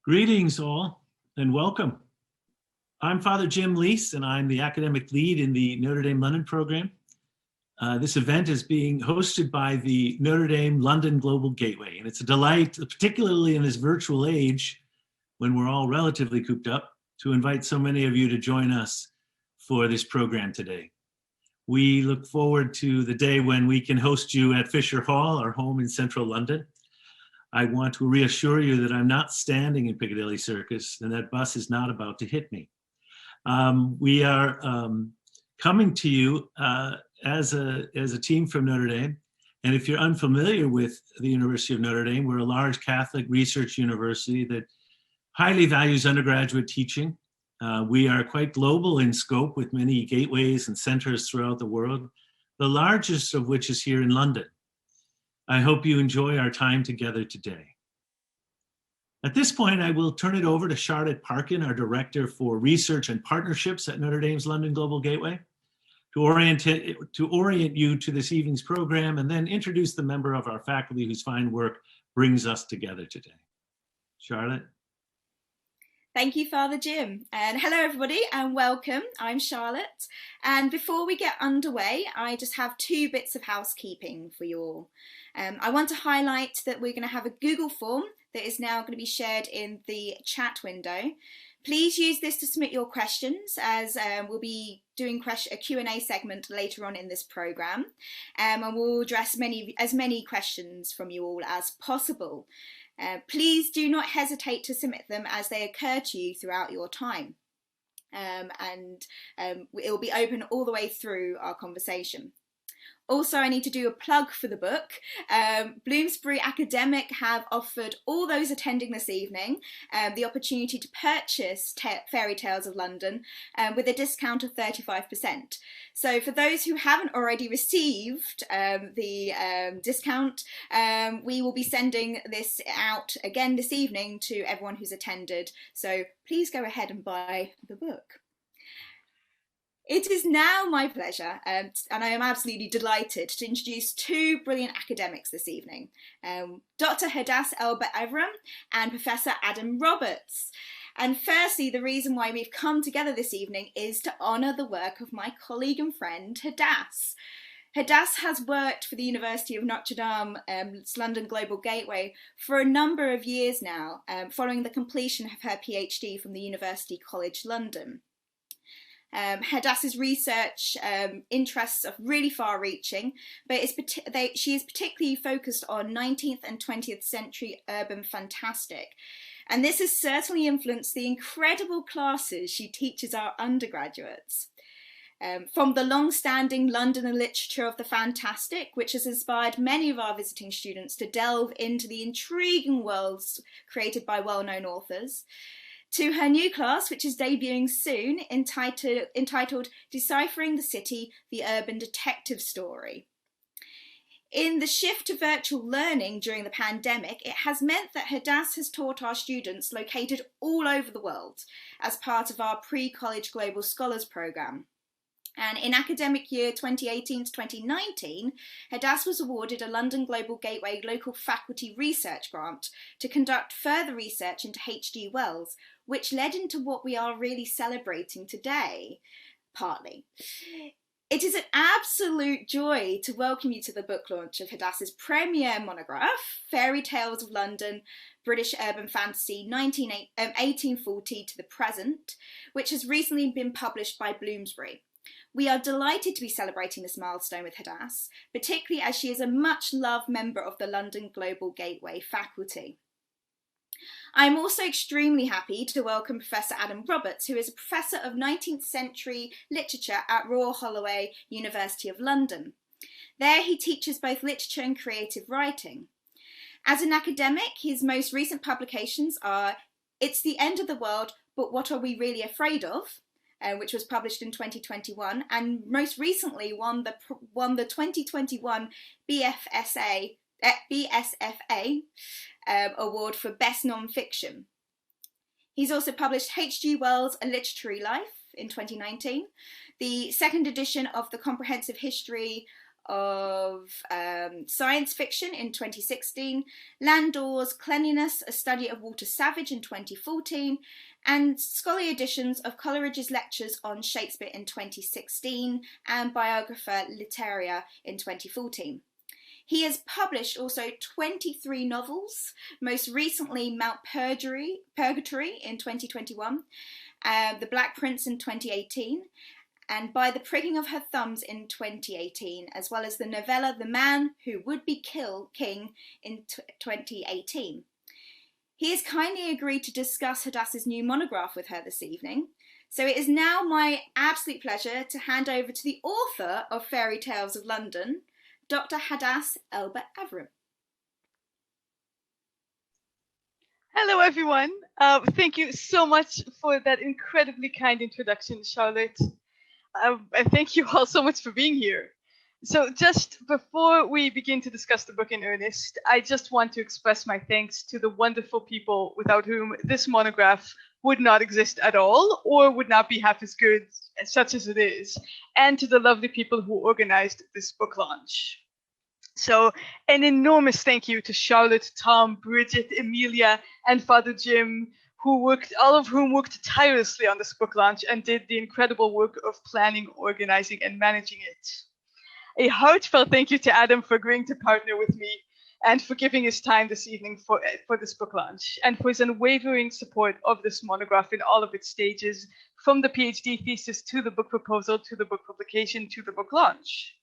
Greetings all and welcome. I'm Father Jim Leese and I'm the academic lead in the Notre Dame London program. This event is being hosted by the Notre Dame London Global Gateway, and it's a delight, particularly in this virtual age when we're all relatively cooped up, to invite so many of you to join us for this program today. We look forward to the day when we can host you at Fisher Hall, our home in central London. I want to reassure you that I'm not standing in Piccadilly Circus and that bus is not about to hit me. We are coming to you as a team from Notre Dame. And if you're unfamiliar with the University of Notre Dame, we're a large Catholic research university that highly values undergraduate teaching. We are quite global in scope with many gateways and centers throughout the world, the largest of which is here in London. I hope you enjoy our time together today. At this point, I will turn it over to Charlotte Parkin, our Director for Research and Partnerships at Notre Dame's London Global Gateway, to orient you to this evening's program and then introduce the member of our faculty whose fine work brings us together today. Charlotte. Thank you, Father Jim. And hello, everybody, and welcome. I'm Charlotte. And before we get underway, I just have two bits of housekeeping for you all. I want to highlight that we're going to have a Google form that is now going to be shared in the chat window. Please use this to submit your questions, as we'll be doing a Q&A segment later on in this programme, and we'll address as many questions from you all as possible. Please do not hesitate to submit them as they occur to you throughout your time. It will be open all the way through our conversation. Also, I need to do a plug for the book. Bloomsbury Academic have offered all those attending this evening the opportunity to purchase Fairy Tales of London with a discount of 35%. So for those who haven't already received the discount, we will be sending this out again this evening to everyone who's attended. So please go ahead and buy the book. It is now my pleasure, and I am absolutely delighted to introduce two brilliant academics this evening, Dr Hadas Elber-Aviram and Professor Adam Roberts. And firstly, the reason why we've come together this evening is to honour the work of my colleague and friend Hadas. Hadas has worked for the University of Notre Dame's London Global Gateway for a number of years now, following the completion of her PhD from the University College London. Hadas's research interests are really far-reaching, but she is particularly focused on 19th and 20th century urban fantastic, and this has certainly influenced the incredible classes she teaches our undergraduates. From the long-standing London and literature of the fantastic, which has inspired many of our visiting students to delve into the intriguing worlds created by well-known authors, to her new class, which is debuting soon, entitled Deciphering the City, the Urban Detective Story. In the shift to virtual learning during the pandemic, it has meant that Hadas has taught our students located all over the world as part of our pre-college Global Scholars programme. And in academic year 2018 to 2019, Hadas was awarded a London Global Gateway Local Faculty Research Grant to conduct further research into H.G. Wells, which led into what we are really celebrating today, partly. It is an absolute joy to welcome you to the book launch of Hadas's premier monograph, Fairy Tales of London, British Urban Fantasy 1840 to the Present, which has recently been published by Bloomsbury. We are delighted to be celebrating this milestone with Hadas, particularly as she is a much-loved member of the London Global Gateway faculty. I'm also extremely happy to welcome Professor Adam Roberts, who is a Professor of 19th Century Literature at Royal Holloway, University of London. There he teaches both literature and creative writing. As an academic, his most recent publications are It's the End of the World, But What Are We Really Afraid Of?, which was published in 2021, and most recently won the 2021 BSFA award for Best Non-Fiction. He's also published H.G. Wells' A Literary Life in 2019, the second edition of the Comprehensive History of Science Fiction in 2016, Landor's Cleanliness, A Study of Walter Savage in 2014, and scholarly editions of Coleridge's lectures on Shakespeare in 2016 and Biographer Literaria in 2014. He has published also 23 novels, most recently Mount Purgatory in 2021, The Black Prince in 2018, and By the Pricking of Her Thumbs in 2018, as well as the novella The Man Who Would Be King in 2018. He has kindly agreed to discuss Hadas's new monograph with her this evening. So it is now my absolute pleasure to hand over to the author of Fairy Tales of London, Dr Hadas Elber-Aviram. Hello, everyone. Thank you so much for that incredibly kind introduction, Charlotte. And thank you all so much for being here. So just before we begin to discuss the book in earnest, I just want to express my thanks to the wonderful people without whom this monograph would not exist at all, or would not be half as good, such as it is, and to the lovely people who organized this book launch. So an enormous thank you to Charlotte, Tom, Bridget, Emilia, and Father Jim, all of whom worked tirelessly on this book launch and did the incredible work of planning, organizing, and managing it. A heartfelt thank you to Adam for agreeing to partner with me and for giving his time this evening for this book launch, and for his unwavering support of this monograph in all of its stages, from the PhD thesis to the book proposal, to the book publication, to the book launch.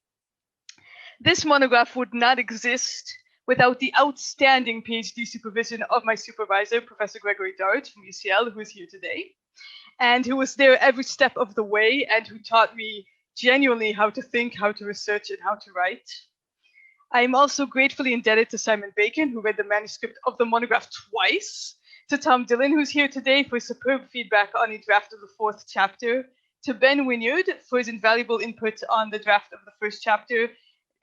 This monograph would not exist without the outstanding PhD supervision of my supervisor, Professor Gregory Dart from UCL, who is here today, and who was there every step of the way, and who taught me genuinely how to think, how to research, and how to write. I am also gratefully indebted to Simon Bacon, who read the manuscript of the monograph twice, to Tom Dillon, who's here today, for his superb feedback on a draft of the 4th chapter, to Ben Wynyard for his invaluable input on the draft of the 1st chapter,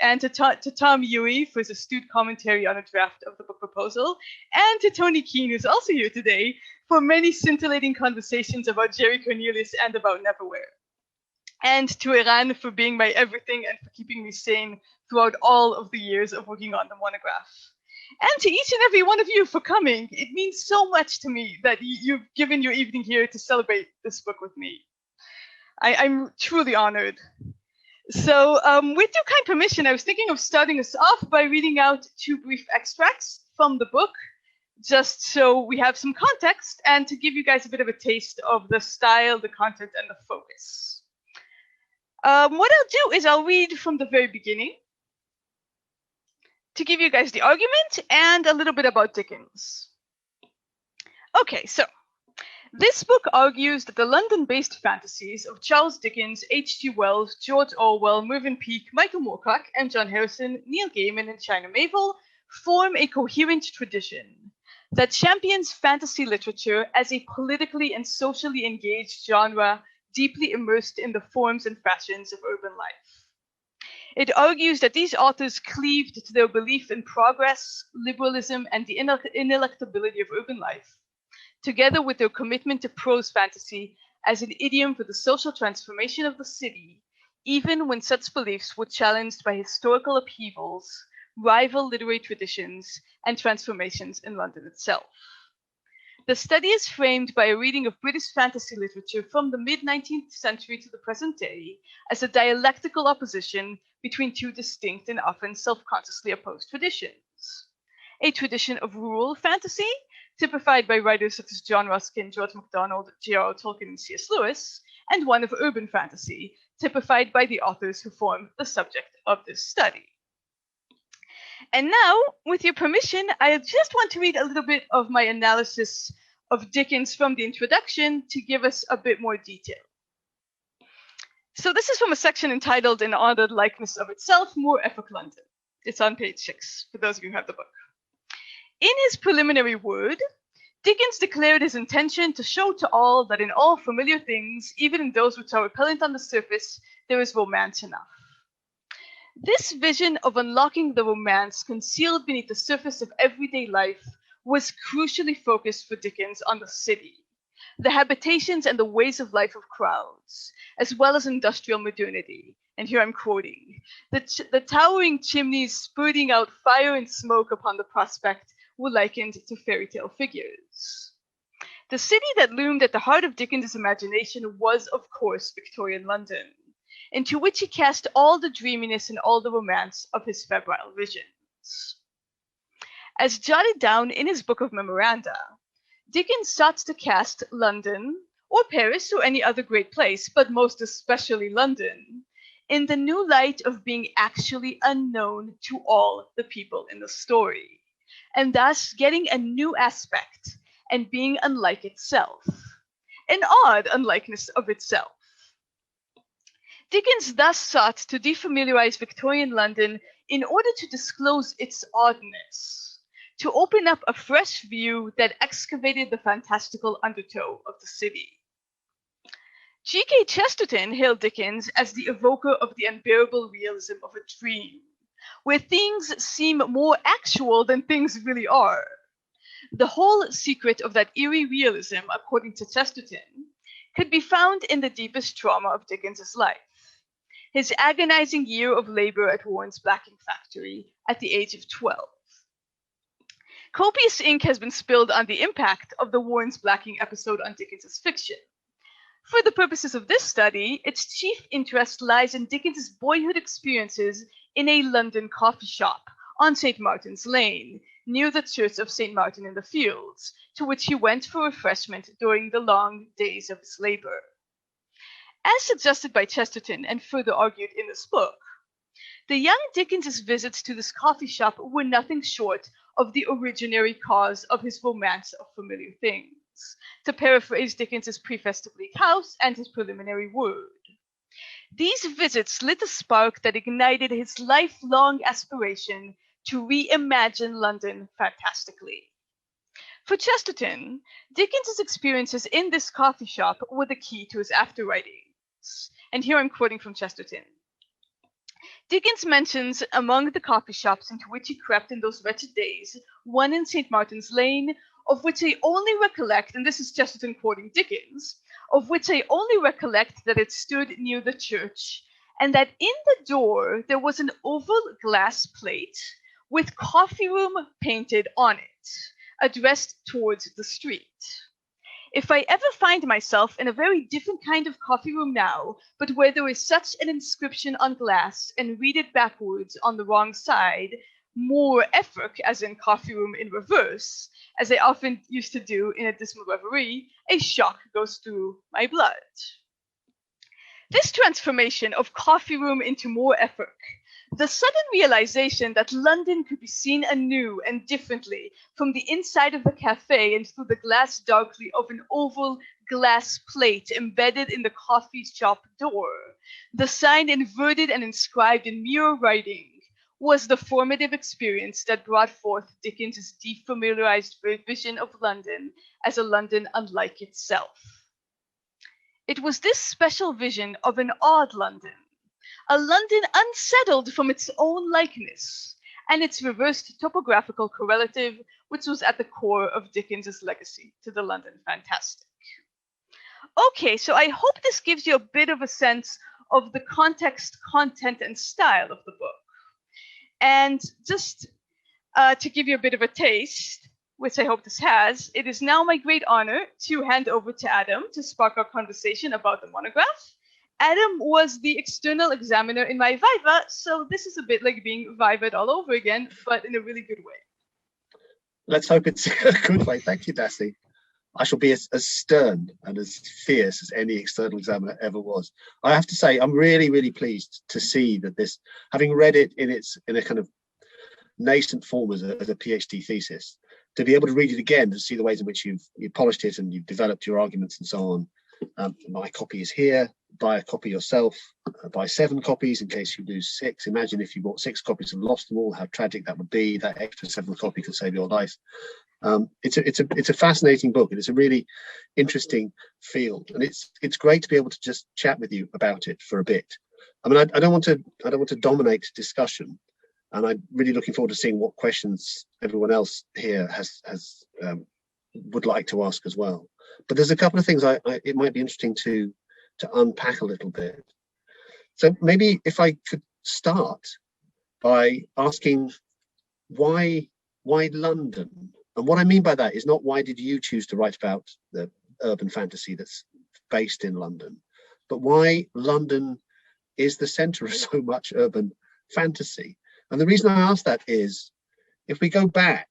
and to Tom Huey for his astute commentary on a draft of the book proposal, and to Tony Keane, who's also here today, for many scintillating conversations about Jerry Cornelius and about Neverwhere. And to Iran for being my everything and for keeping me sane throughout all of the years of working on the monograph. And to each and every one of you for coming. It means so much to me that you've given your evening here to celebrate this book with me. I'm truly honored. So with your kind permission, I was thinking of starting us off by reading out 2 brief extracts from the book, just so we have some context and to give you guys a bit of a taste of the style, the content, and the focus. What I'll do is I'll read from the very beginning to give you guys the argument and a little bit about Dickens. Okay, so this book argues that the London-based fantasies of Charles Dickens, H.G. Wells, George Orwell, Mervyn Peake, Michael Moorcock, M. John Harrison, Neil Gaiman, and China Miéville form a coherent tradition that champions fantasy literature as a politically and socially engaged genre deeply immersed in the forms and fashions of urban life. It argues that these authors cleaved to their belief in progress, liberalism, and the ineluctability of urban life, together with their commitment to prose fantasy as an idiom for the social transformation of the city, even when such beliefs were challenged by historical upheavals, rival literary traditions, and transformations in London itself. The study is framed by a reading of British fantasy literature from the mid-19th century to the present day as a dialectical opposition between 2 distinct and often self-consciously opposed traditions. A tradition of rural fantasy, typified by writers such as John Ruskin, George MacDonald, J.R.R. Tolkien, and C.S. Lewis, and one of urban fantasy, typified by the authors who form the subject of this study. And now, with your permission, I just want to read a little bit of my analysis of Dickens from the introduction to give us a bit more detail. So this is from a section entitled "An Honored Likeness of Itself, More Epoch London." It's on page 6, for those of you who have the book. In his preliminary word, Dickens declared his intention to show to all that in all familiar things, even in those which are repellent on the surface, there is romance enough. This vision of unlocking the romance concealed beneath the surface of everyday life was crucially focused for Dickens on the city, the habitations and the ways of life of crowds, as well as industrial modernity, And here I'm quoting, the towering chimneys spurting out fire and smoke upon the prospect were likened to fairy tale figures. The city that loomed at the heart of Dickens's imagination was, of course, Victorian London, into which he cast all the dreaminess and all the romance of his febrile visions. As jotted down in his book of memoranda, Dickens sought to cast London, or Paris, or any other great place, but most especially London, in the new light of being actually unknown to all the people in the story, and thus getting a new aspect and being unlike itself, an odd unlikeness of itself. Dickens thus sought to defamiliarize Victorian London in order to disclose its oddness, to open up a fresh view that excavated the fantastical undertow of the city. G.K. Chesterton hailed Dickens as the evoker of the unbearable realism of a dream, where things seem more actual than things really are. The whole secret of that eerie realism, according to Chesterton, could be found in the deepest trauma of Dickens's life, his agonizing year of labor at Warren's blacking factory at the age of 12. Copious ink has been spilled on the impact of the Warren's blacking episode on Dickens's fiction. For the purposes of this study, its chief interest lies in Dickens's boyhood experiences in a London coffee shop on St. Martin's Lane, near the Church of St. Martin in the Fields, to which he went for refreshment during the long days of his labor. As suggested by Chesterton and further argued in this book, the young Dickens's visits to this coffee shop were nothing short of the originary cause of his romance of familiar things, to paraphrase Dickens's preface to Bleak House and his preliminary word. These visits lit a spark that ignited his lifelong aspiration to reimagine London fantastically. For Chesterton, Dickens's experiences in this coffee shop were the key to his after writings. And here I'm quoting from Chesterton. Dickens mentions among the coffee shops into which he crept in those wretched days, one in St. Martin's Lane, of which I only recollect, and this is Chesterton quoting Dickens, of which I only recollect that it stood near the church, and that in the door there was an oval glass plate with coffee room painted on it, addressed towards the street. If I ever find myself in a very different kind of coffee room now, but where there is such an inscription on glass and read it backwards on the wrong side, more effort, as in coffee room in reverse, as I often used to do in a dismal reverie, a shock goes through my blood. This transformation of coffee room into more effort, the sudden realization that London could be seen anew and differently from the inside of the cafe and through the glass darkly of an oval glass plate embedded in the coffee shop door, the sign inverted and inscribed in mirror writing, was the formative experience that brought forth Dickens's defamiliarized vision of London as a London unlike itself. It was this special vision of an odd London, a London unsettled from its own likeness, and its reversed topographical correlative, which was at the core of Dickens's legacy to the London fantastic. Okay, so I hope this gives you a bit of a sense of the context, content, and style of the book. And just to give you a bit of a taste, which I hope this has, it is now my great honor to hand over to Adam to spark our conversation about the monograph. Adam was the external examiner in my Viva, so this is a bit like being Viva'd all over again, but in a really good way. Let's hope it's a good way. Thank you, Dassie. I shall be as stern and as fierce as any external examiner ever was. I have to say, I'm really, really pleased to see that this, having read it in a kind of nascent form as a PhD thesis, to be able to read it again, to see the ways in which you've polished it and you've developed your arguments and so on. My copy is here. Buy a copy yourself. Buy 7 copies in case you lose 6. Imagine if you bought 6 copies and lost them all, how tragic that would be. That extra 7th copy could save your life. It's a fascinating book, and it's a really interesting field, and it's great to be able to just chat with you about it for a bit. I mean, I don't want to dominate discussion, and I'm really looking forward to seeing what questions everyone else here has would like to ask as well. But there's a couple of things it might be interesting to unpack a little bit. So maybe if I could start by asking why London? And what I mean by that is not why did you choose to write about the urban fantasy that's based in London, but why London is the center of so much urban fantasy. And the reason I ask that is, if we go back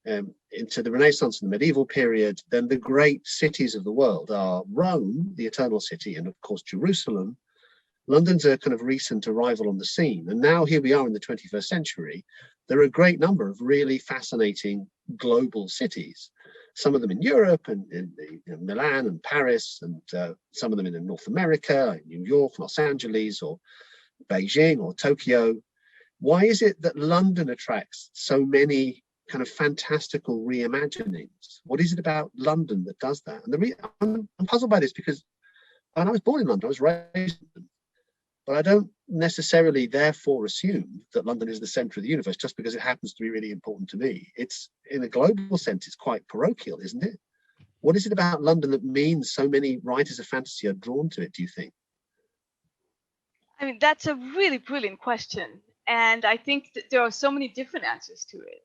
into the Renaissance and the medieval period, then the great cities of the world are Rome, the eternal city, and of course Jerusalem. London's a kind of recent arrival on the scene. And now here we are in the 21st century. There are a great number of really fascinating global cities, some of them in Europe and in Milan and Paris, and some of them in North America, like New York, Los Angeles, or Beijing or Tokyo. Why is it that London attracts so many kind of fantastical reimaginings? What is it about London that does that? And I'm puzzled by this because when I was born in London, I was raised in London, but I don't necessarily therefore assume that London is the center of the universe just because it happens to be really important to me. It's, in a global sense, it's quite parochial, isn't it? What is it about London that means so many writers of fantasy are drawn to it, do you think? I mean, that's a really brilliant question. And I think that there are so many different answers to it.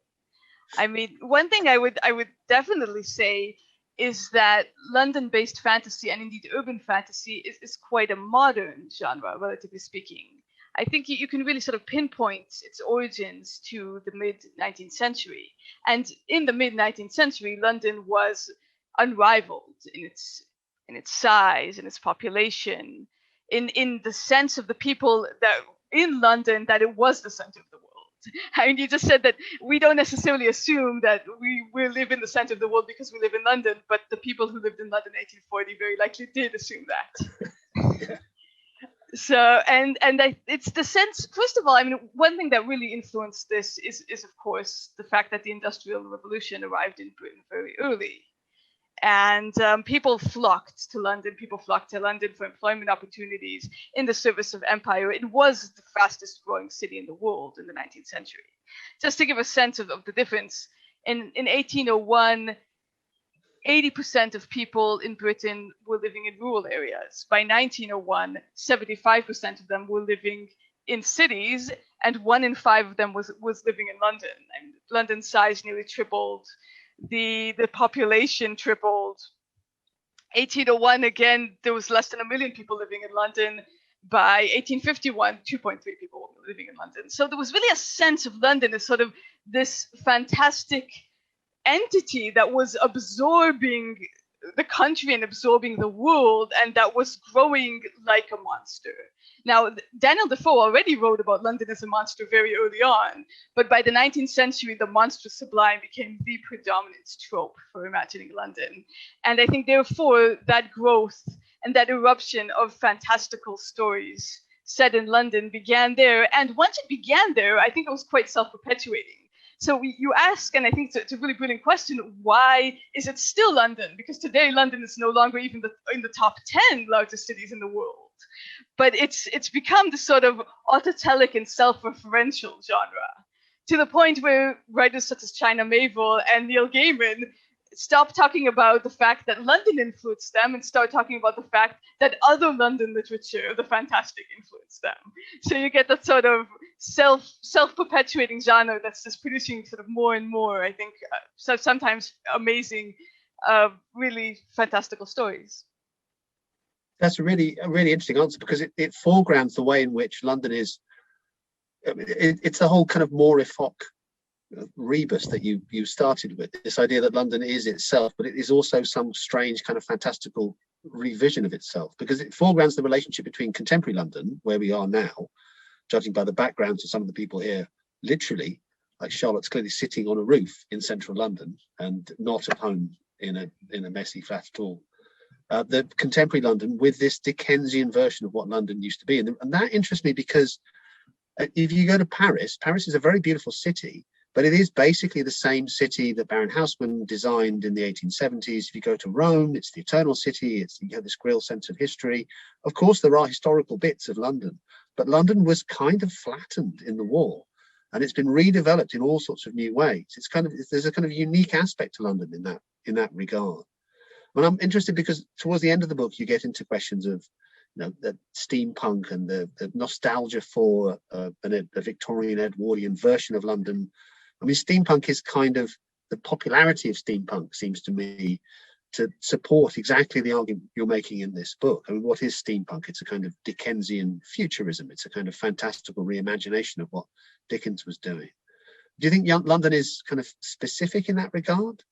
I mean, one thing I would definitely say is that London-based fantasy, and indeed urban fantasy, is quite a modern genre, relatively speaking. I think you can really sort of pinpoint its origins to the mid-19th century. And in the mid-19th century, London was unrivaled in its size, in its population, in the sense of the people that in London, that it was the center of the world. I mean, you just said that we don't necessarily assume that we live in the center of the world because we live in London, but the people who lived in London in 1840 very likely did assume that. Yeah. So, it's the sense, first of all, I mean, one thing that really influenced this is of course, the fact that the Industrial Revolution arrived in Britain very early. And people flocked to London. People flocked to London for employment opportunities in the service of empire. It was the fastest growing city in the world in the 19th century. Just to give a sense of the difference, in 1801, 80% of people in Britain were living in rural areas. By 1901, 75% of them were living in cities, and 1 in 5 of them was living in London. And London's size nearly tripled. The population tripled. 1801, again, there was less than 1 million people living in London. By 1851, 2.3 people were living in London. So there was really a sense of London as sort of this fantastic entity that was absorbing the country and absorbing the world, and that was growing like a monster. Now, Daniel Defoe already wrote about London as a monster very early on, but by the 19th century, the monstrous sublime became the predominant trope for imagining London. And I think, therefore, that growth and that eruption of fantastical stories set in London began there. And once it began there, I think it was quite self-perpetuating. So you ask, and I think it's a really brilliant question, why is it still London? Because today London is no longer even in the top 10 largest cities in the world. But it's become this sort of autotelic and self-referential genre, to the point where writers such as China Miéville and Neil Gaiman stop talking about the fact that London influenced them and start talking about the fact that other London literature, the fantastic, influenced them. So you get that sort of self-perpetuating genre that's just producing sort of more and more, I think, sometimes amazing, really fantastical stories. That's a really interesting answer, because it foregrounds the way in which London is. It's the whole kind of more epoch rebus that you started with, this idea that London is itself, but it is also some strange kind of fantastical revision of itself, because it foregrounds the relationship between contemporary London, where we are now, judging by the backgrounds of some of the people here, literally, like Charlotte's clearly sitting on a roof in central London and not at home in a messy flat at all. The contemporary London with this Dickensian version of what London used to be. And that interests me because if you go to Paris is a very beautiful city, but it is basically the same city that Baron Haussmann designed in the 1870s. If you go to Rome, it's the Eternal City. You have this real sense of history. Of course, there are historical bits of London, but London was kind of flattened in the war, and it's been redeveloped in all sorts of new ways. There's a kind of unique aspect to London in that regard. And I'm interested because towards the end of the book, you get into questions of, the steampunk and the nostalgia for a Victorian Edwardian version of London. I mean, steampunk is kind of, the popularity of steampunk seems to me to support exactly the argument you're making in this book. I mean, what is steampunk? It's a kind of Dickensian futurism. It's a kind of fantastical reimagination of what Dickens was doing. Do you think London is kind of specific in that regard?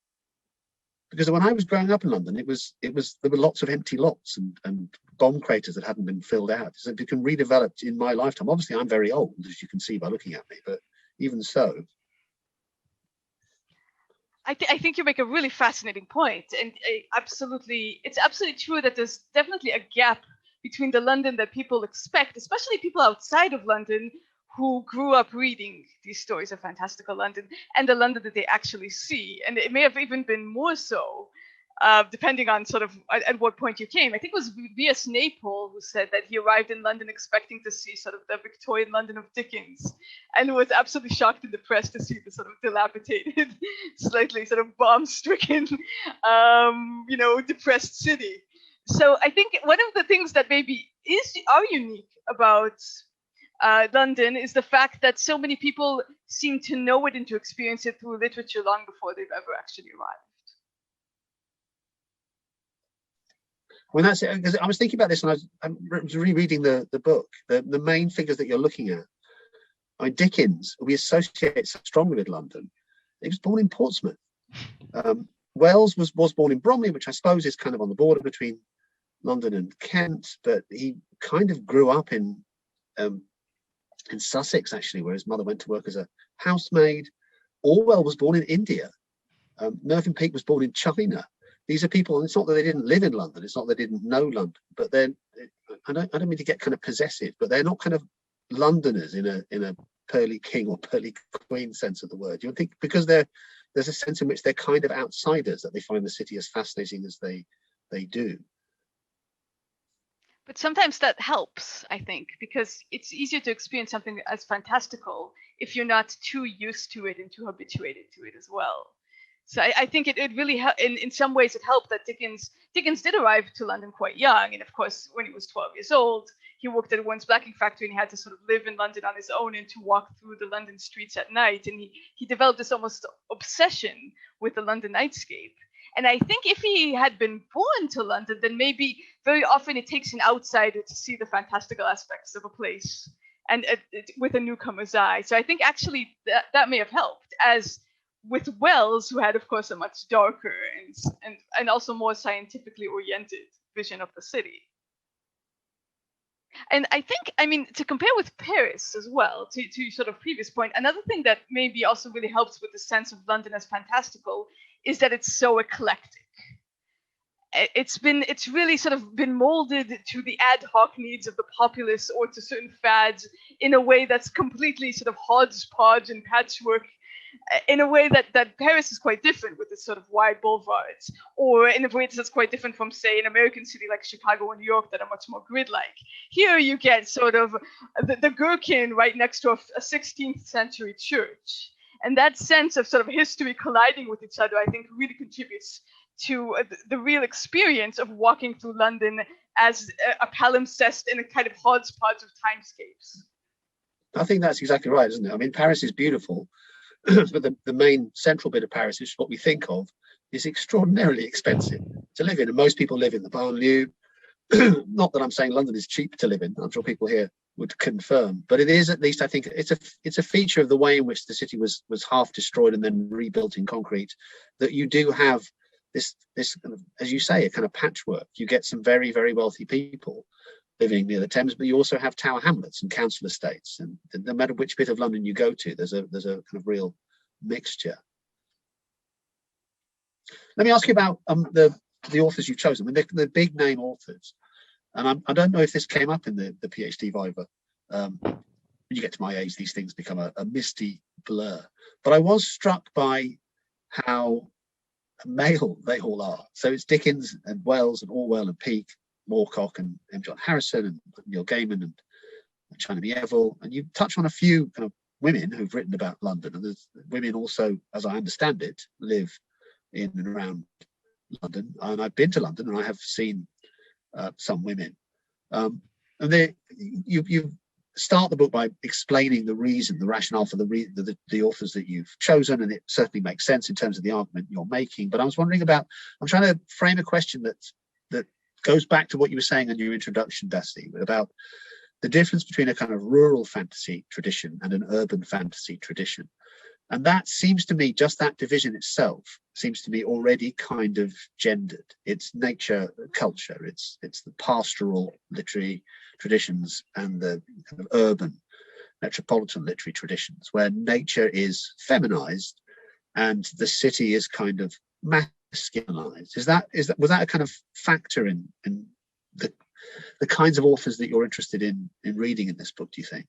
Because when I was growing up in London, there were lots of empty lots and bomb craters that hadn't been filled out. So if you can redevelop in my lifetime, obviously I'm very old, as you can see by looking at me, but even so. I think you make a really fascinating point, and it's absolutely true that there's definitely a gap between the London that people expect, especially people outside of London who grew up reading these stories of fantastical London, and the London that they actually see. And it may have even been more so, depending on sort of at what point you came. I think it was V.S. Naipaul who said that he arrived in London expecting to see sort of the Victorian London of Dickens, and was absolutely shocked and depressed to see the sort of dilapidated, slightly sort of bomb-stricken, depressed city. So I think one of the things that maybe are unique about London is the fact that so many people seem to know it and to experience it through literature long before they've ever actually arrived. Well, that's it, because I was thinking about this when I was rereading the book. The main figures that you're looking at. I mean, Dickens, we associate so strongly with London. He was born in Portsmouth. Wells was born in Bromley, which I suppose is kind of on the border between London and Kent, but he kind of grew up in Sussex, actually, where his mother went to work as a housemaid. Orwell was born in India. Mervyn Peake was born in China. These are people, and it's not that they didn't live in London, it's not that they didn't know London, but I don't mean to get kind of possessive, but they're not kind of Londoners in a pearly king or pearly queen sense of the word. You think because there's a sense in which they're kind of outsiders, that they find the city as fascinating as they do. But sometimes that helps, I think, because it's easier to experience something as fantastical if you're not too used to it and too habituated to it as well. So I think it really, in some ways, it helped that Dickens did arrive to London quite young. And of course, when he was 12 years old, he worked at Warren's blacking factory and he had to sort of live in London on his own and to walk through the London streets at night. And he developed this almost obsession with the London nightscape. And I think if he had been born to London, then maybe very often it takes an outsider to see the fantastical aspects of a place and with a newcomer's eye. So I think actually that may have helped, as with Wells, who had, of course, a much darker and also more scientifically oriented vision of the city. And I think, I mean, to compare with Paris as well, to sort of previous point, another thing that maybe also really helps with the sense of London as fantastical is that it's so eclectic. It's really sort of been molded to the ad hoc needs of the populace or to certain fads in a way that's completely sort of hodgepodge and patchwork, in a way that Paris is quite different with its sort of wide boulevards, or in a way that's quite different from, say, an American city like Chicago or New York that are much more grid-like. Here you get sort of the Gherkin right next to a 16th century church. And that sense of sort of history colliding with each other, I think, really contributes to the real experience of walking through London as a palimpsest in a kind of hodgepodge of timescapes. I think that's exactly right, isn't it? I mean, Paris is beautiful, but the main central bit of Paris, which is what we think of, is extraordinarily expensive to live in. And most people live in the banlieue. Not that I'm saying London is cheap to live in. I'm sure people here would confirm, but it is, at least I think it's a feature of the way in which the city was half destroyed and then rebuilt in concrete, that you do have this kind of, as you say, a kind of patchwork. You get some very, very wealthy people living near the Thames, but you also have Tower Hamlets and council estates, and no matter which bit of London you go to, there's a kind of real mixture. Let me ask you about the authors you've chosen. I mean, the big name authors, and I don't know if this came up in the PhD Viva. When you get to my age, these things become a misty blur. But I was struck by how male they all are. So it's Dickens and Wells and Orwell and Peake, Moorcock and M. John Harrison and Neil Gaiman and China Mieville. And you touch on a few kind of women who've written about London. And there's women also, as I understand it, live in and around London. And I've been to London and I have seen some women. And you start the book by explaining the reason, the rationale for the authors that you've chosen, and it certainly makes sense in terms of the argument you're making. But I was wondering about, I'm trying to frame a question that goes back to what you were saying in your introduction, Dusty, about the difference between a kind of rural fantasy tradition and an urban fantasy tradition. And that seems to me, just that division itself seems to me already kind of gendered. It's nature, culture, it's the pastoral literary traditions and the kind of urban metropolitan literary traditions, where nature is feminized and the city is kind of masculinized. Was that a kind of factor in the kinds of authors that you're interested in reading in this book, do you think?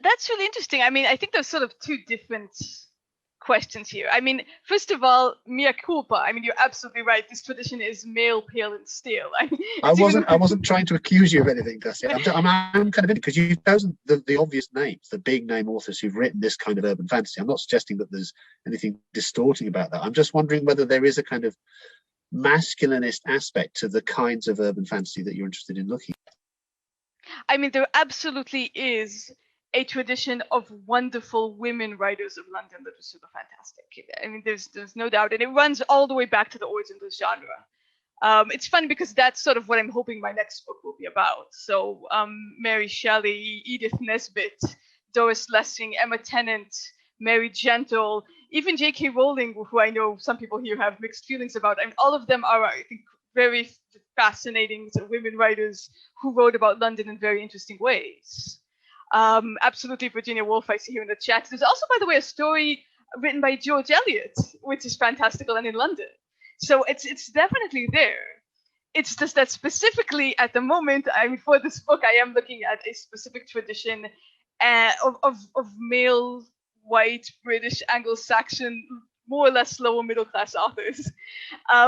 That's really interesting. I mean, I think there's sort of two different questions here. I mean, first of all, mea culpa. I mean, you're absolutely right. This tradition is male, pale, and stale. I wasn't trying to accuse you of anything, Dusty. I'm kind of in because you've chosen the obvious names, the big name authors who've written this kind of urban fantasy. I'm not suggesting that there's anything distorting about that. I'm just wondering whether there is a kind of masculinist aspect to the kinds of urban fantasy that you're interested in looking at. I mean, there absolutely is a tradition of wonderful women writers of London that was super fantastic. I mean, there's no doubt, and it runs all the way back to the origin of the genre. It's funny because that's sort of what I'm hoping my next book will be about. So Mary Shelley, Edith Nesbit, Doris Lessing, Emma Tennant, Mary Gentle, even J.K. Rowling, who I know some people here have mixed feelings about. I mean, all of them are, I think, very fascinating sort of women writers who wrote about London in very interesting ways. Absolutely, Virginia Woolf, I see here in the chat. There's also, by the way, a story written by George Eliot, which is fantastical and in London. So it's definitely there. It's just that specifically at the moment, I mean, for this book, I am looking at a specific tradition of male, white, British, Anglo-Saxon, more or less lower middle class authors,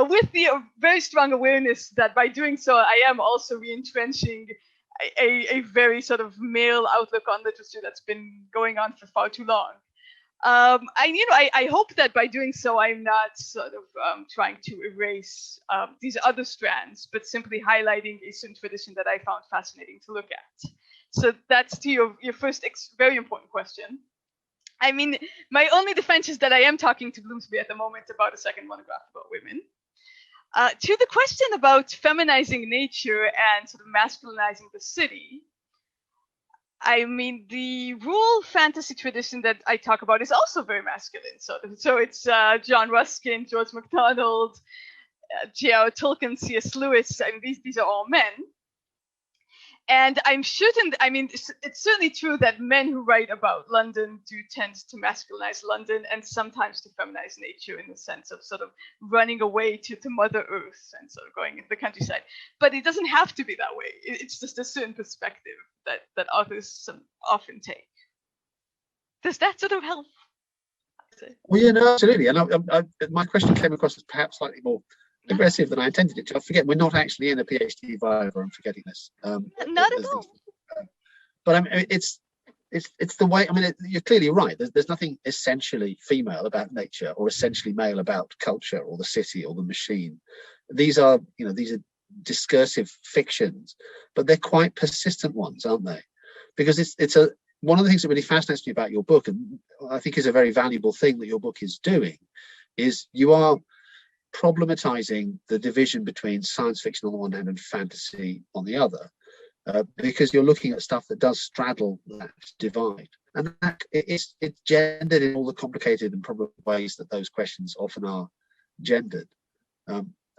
with the very strong awareness that by doing so, I am also re-entrenching a very sort of male outlook on literature that's been going on for far too long. I hope that by doing so, I'm not sort of trying to erase these other strands, but simply highlighting a certain tradition that I found fascinating to look at. So that's to your first very important question. I mean, my only defense is that I am talking to Bloomsbury at the moment about a second monograph about women. To the question about feminizing nature and sort of masculinizing the city, I mean, the rural fantasy tradition that I talk about is also very masculine. So it's John Ruskin, George MacDonald, J.R. Tolkien, C.S. Lewis. I mean, these are all men. And it's certainly true that men who write about London do tend to masculinize London and sometimes to feminize nature in the sense of sort of running away to Mother Earth and sort of going into the countryside. But it doesn't have to be that way. It's just a certain perspective that authors often take. Does that sort of help? Well, yeah, no, absolutely. And my question came across as perhaps slightly more aggressive than I intended it to. I forget we're not actually in a PhD Viva. I'm forgetting this. Not at all. But I mean, it's the way. I mean, you're clearly right. There's nothing essentially female about nature or essentially male about culture or the city or the machine. These are discursive fictions, but they're quite persistent ones, aren't they? Because it's one of the things that really fascinates me about your book, and I think is a very valuable thing that your book is doing, is you are problematizing the division between science fiction on the one hand and fantasy on the other, because you're looking at stuff that does straddle that divide, and that it's gendered in all the complicated and probable ways that those questions often are gendered.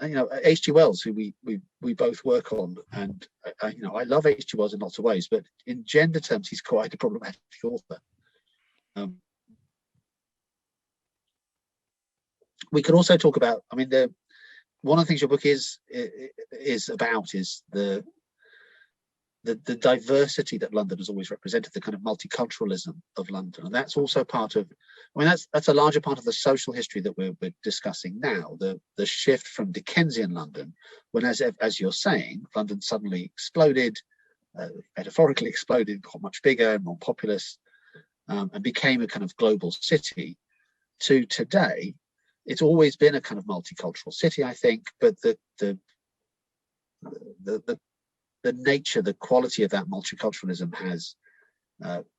H.G. Wells, who we both work on, and I love H.G. Wells in lots of ways, but in gender terms, he's quite a problematic author. We could also talk about, I mean, one of the things your book is about is the diversity that London has always represented, the kind of multiculturalism of London, and that's also part of, I mean, that's a larger part of the social history that we're discussing now. The shift from Dickensian London, when, as you're saying, London suddenly exploded, metaphorically exploded, got much bigger and more populous, and became a kind of global city. To today, it's always been a kind of multicultural city, I think, but the the nature, the quality of that multiculturalism has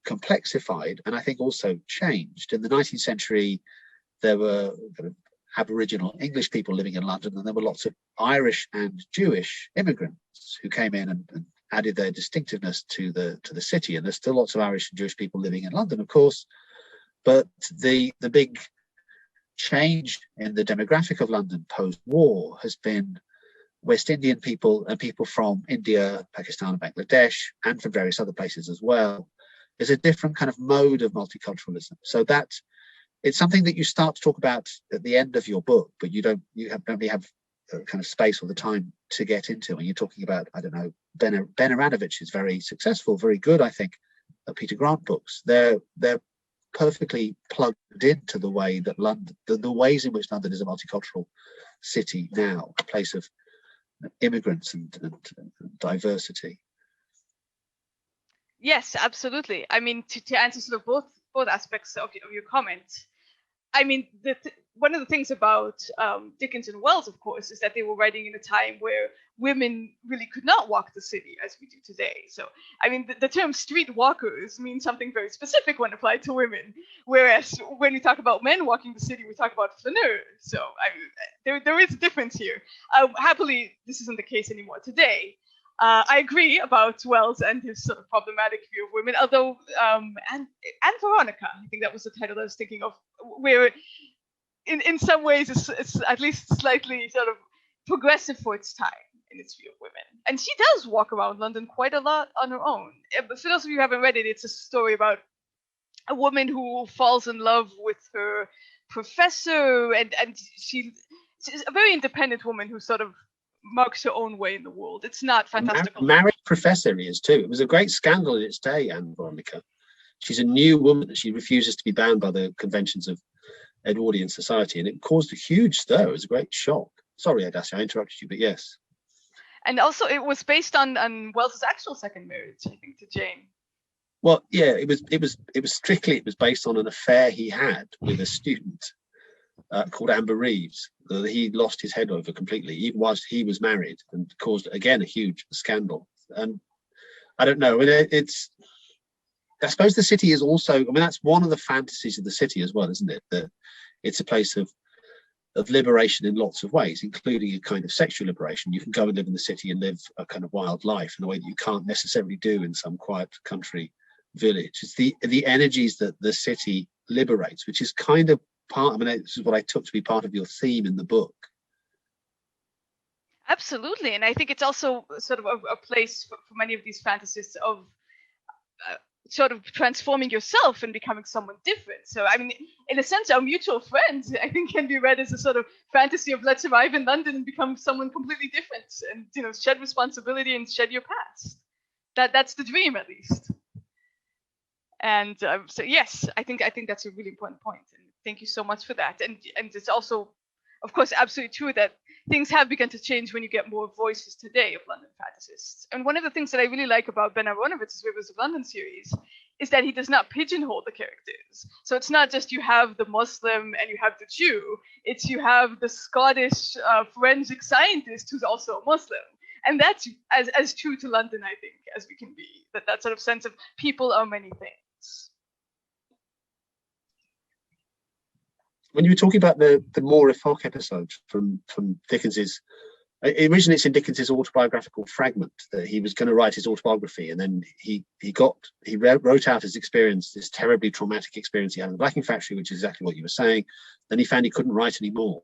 complexified, and I think also changed. In the 19th century, there were kind of Aboriginal English people living in London, and there were lots of Irish and Jewish immigrants who came in and added their distinctiveness to the city. And there's still lots of Irish and Jewish people living in London, of course. But the big change in the demographic of London post-war has been West Indian people and people from India, Pakistan, and Bangladesh, and from various other places as well. There's a different kind of mode of multiculturalism. So that it's something that you start to talk about at the end of your book, but you don't really have kind of space or the time to get into. And you're talking about, I don't know, Ben Aranovich is very successful, very good, I think, at Peter Grant books. They're perfectly plugged into the way that London, the ways in which London is a multicultural city now, a place of immigrants and diversity. Yes, absolutely. I mean, to answer sort of both aspects of your comment, I mean, one of the things about Dickens and Wells, of course, is that they were writing in a time where women really could not walk the city as we do today. So, I mean, the term street walkers means something very specific when applied to women, whereas when we talk about men walking the city, we talk about flaneurs. So, I mean, there is a difference here. Happily, this isn't the case anymore today. I agree about Wells and his sort of problematic view of women, although, and Veronica, I think that was the title I was thinking of, where in some ways it's at least slightly sort of progressive for its time in its view of women. And she does walk around London quite a lot on her own. But for those of you who haven't read it, it's a story about a woman who falls in love with her professor, and she's a very independent woman who sort of marks her own way in the world. It's not fantastical. Married professor he is too. It was a great scandal in its day, Anne Veronica. She's a new woman. She refuses to be bound by the conventions of Edwardian society, and it caused a huge stir. It was a great shock. Sorry, Hadas, I interrupted you, but yes. And also, it was based on Wells's actual second marriage, I think, to Jane. Well, yeah, it was based on an affair he had with a student called Amber Reeves, that he lost his head over completely, even whilst he was married, and caused again a huge scandal. And I don't know. I suppose the city is also. I mean, that's one of the fantasies of the city as well, isn't it? That it's a place of liberation in lots of ways, including a kind of sexual liberation. You can go and live in the city and live a kind of wild life in a way that you can't necessarily do in some quiet country village. It's the energies that the city liberates, which is kind of part. I mean, this is what I took to be part of your theme in the book. Absolutely, and I think it's also sort of a place for many of these fantasists of sort of transforming yourself and becoming someone different. So, I mean, in a sense, Our Mutual Friends, I think, can be read as a sort of fantasy of let's arrive in London and become someone completely different, and shed responsibility and shed your past. That's the dream, at least. And so, yes, I think that's a really important point. And thank you so much for that. And it's also, of course, absolutely true that things have begun to change when you get more voices today of London fantasists. And one of the things that I really like about Ben Aronovich's Rivers of London series is that he does not pigeonhole the characters. So it's not just you have the Muslim and you have the Jew, it's you have the Scottish forensic scientist who's also a Muslim. And that's as true to London, I think, as we can be, that sort of sense of people are many things. When you were talking about the More Epoch episode from Dickens's, originally it's in Dickens's autobiographical fragment that he was going to write his autobiography, and then he wrote out his experience, this terribly traumatic experience he had in the blacking factory, which is exactly what you were saying. Then he found he couldn't write anymore,